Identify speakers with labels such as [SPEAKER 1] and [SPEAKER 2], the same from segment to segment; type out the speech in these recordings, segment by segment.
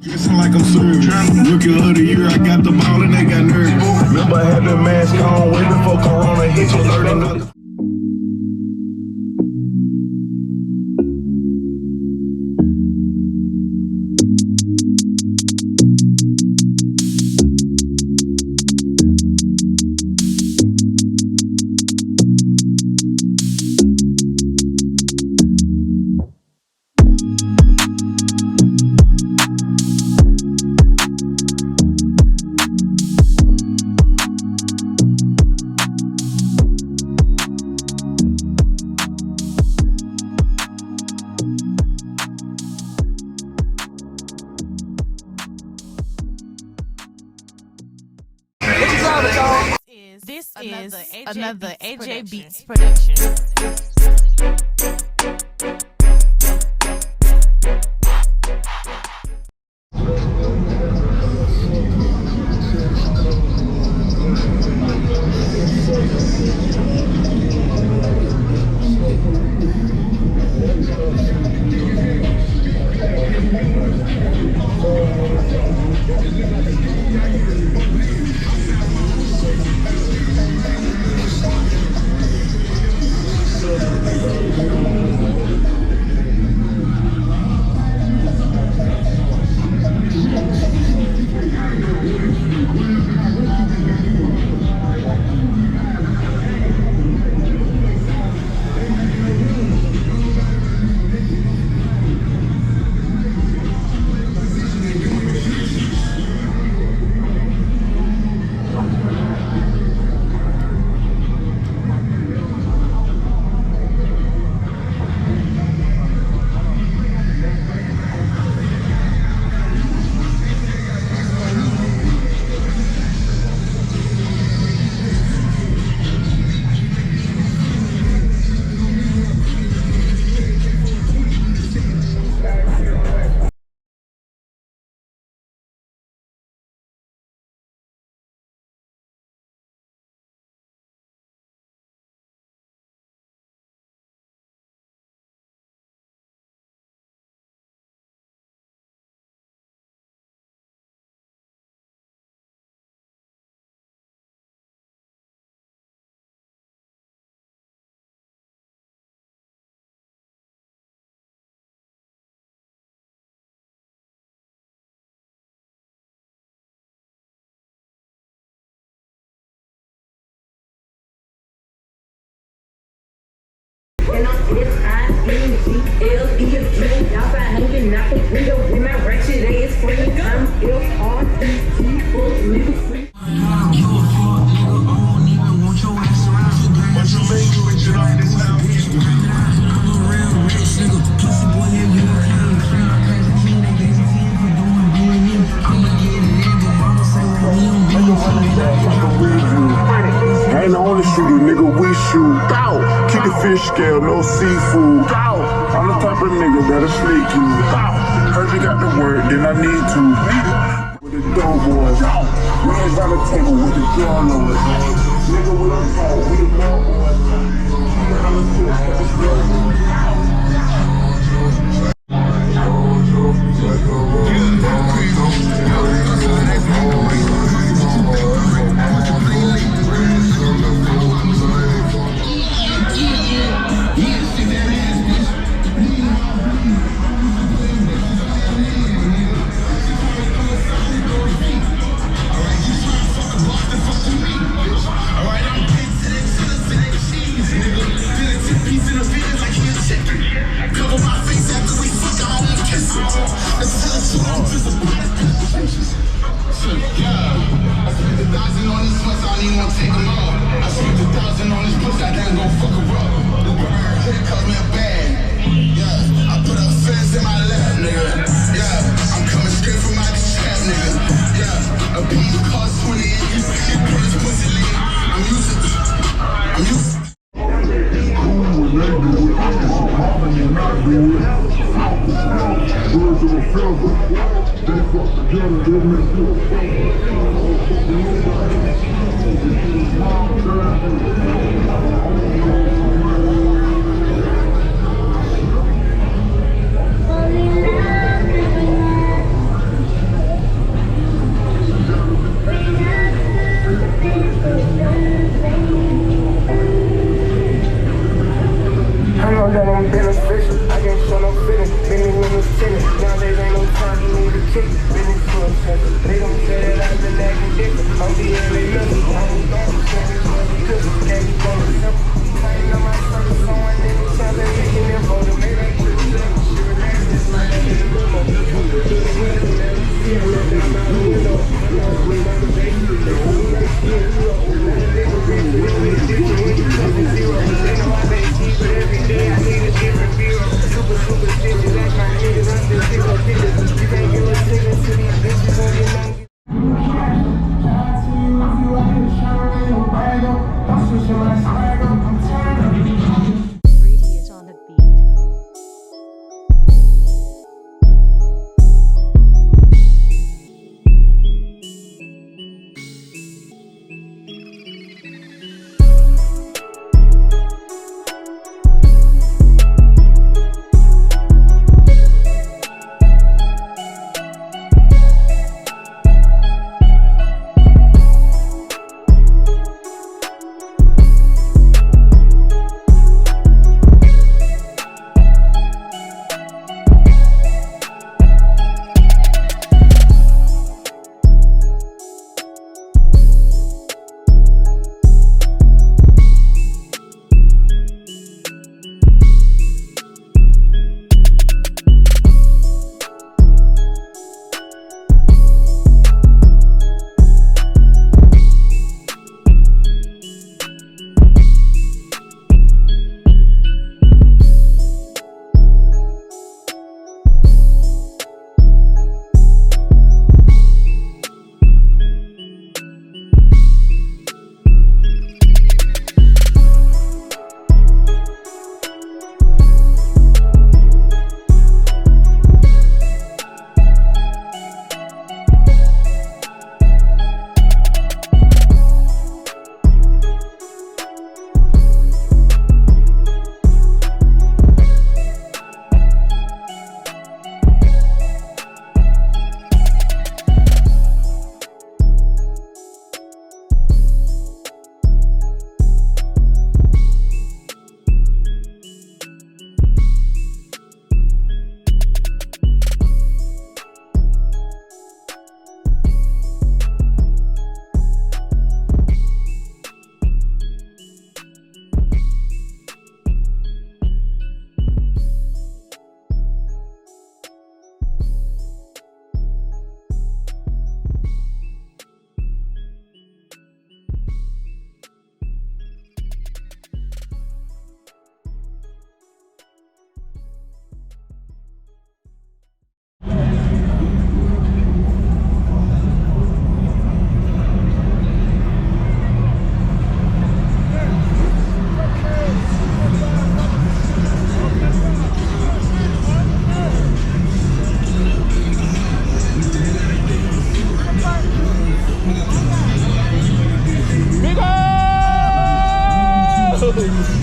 [SPEAKER 1] Dressing like I'm served. Rookie of the year, I got the ball and they got nerves. Remember having mask on way before Corona hit you, learning nothing.
[SPEAKER 2] This is another AJ Beats production.
[SPEAKER 3] Ain't on the shooter, nigga, we shoot. Keep the fish scale, no seafood. I'm the type of nigga that'll sneak you. Heard you got the word, then I need to. With the dope boys, hands on the table with the jaw lowers. Nigga, we don't talk, we the dope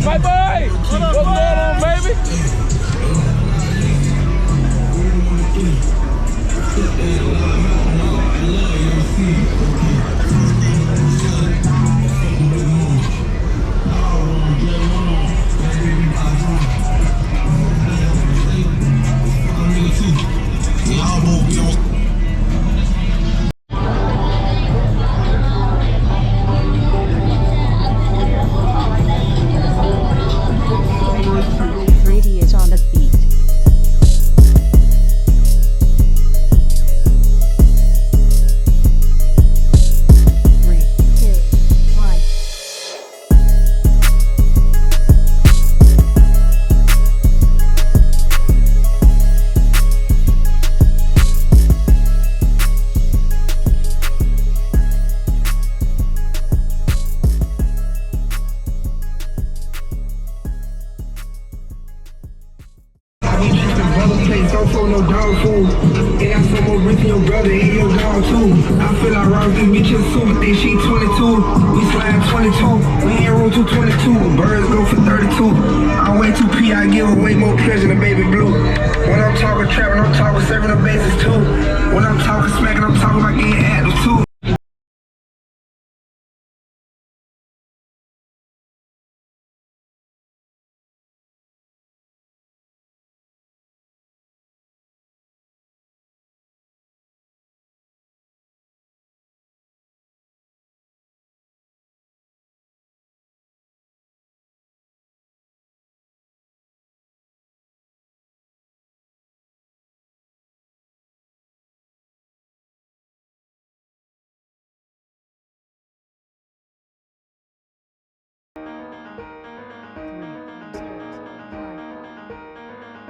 [SPEAKER 4] My boy! What's going on, baby?
[SPEAKER 5] Brady is on the beat. Three, two, one.
[SPEAKER 6] Don't throw no dog food. And I some more rich in your brother and your dog too. I feel like Rob this bitch in super thick, she 22. We slide 22. We in room 222. Birds go for 32. I'm way too P, I give away more pleasure than baby blue. When I'm talking trapping, I'm talking serving the bases too. When I'm talking smacking, I'm talking about getting active too.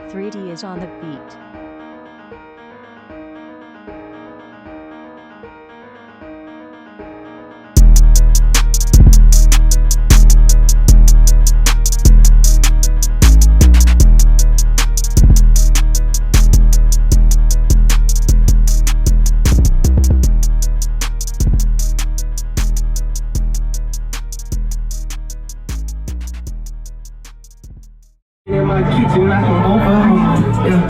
[SPEAKER 5] 3D is on the beat.
[SPEAKER 6] In my kitchen, I can over. Yeah,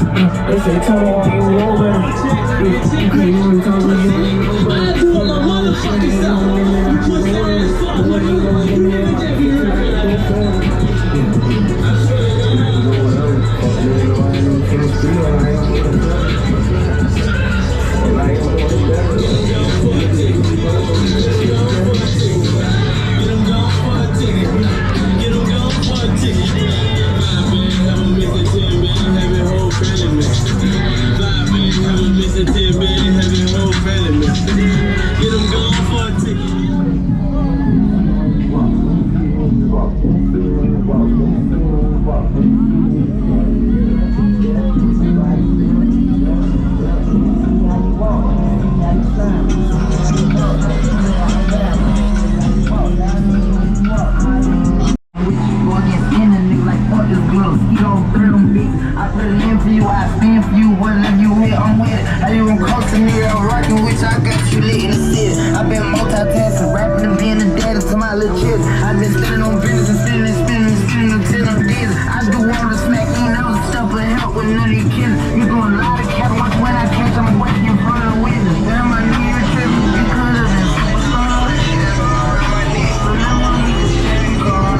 [SPEAKER 6] they say, tell me, do you know better? You couldn't even tell me you know better. I do my motherfucking self. What you gonna give me in my kitchen? I've been standing on business and spinning until I'm dizzy. I do all the smack, you know the stuff will help with none of these kids. You doing a lot of cat once when I catch, I'm waiting in front of the witness. Damn, I knew you tripping, you could have been superstar. But I want me to stand guard.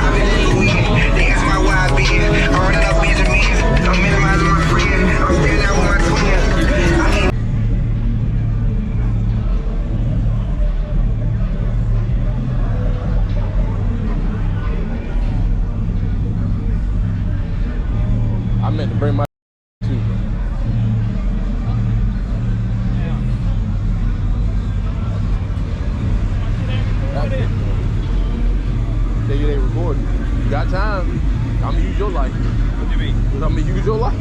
[SPEAKER 6] I've been weed, they ask my why I be. I'm running up Benjamin, I'm minimizing my friend. I'm standing out with my twin.
[SPEAKER 4] I meant to bring my too. Tell you they recording. You got time. I'm gonna use your life. What do you mean? I'm gonna use your life.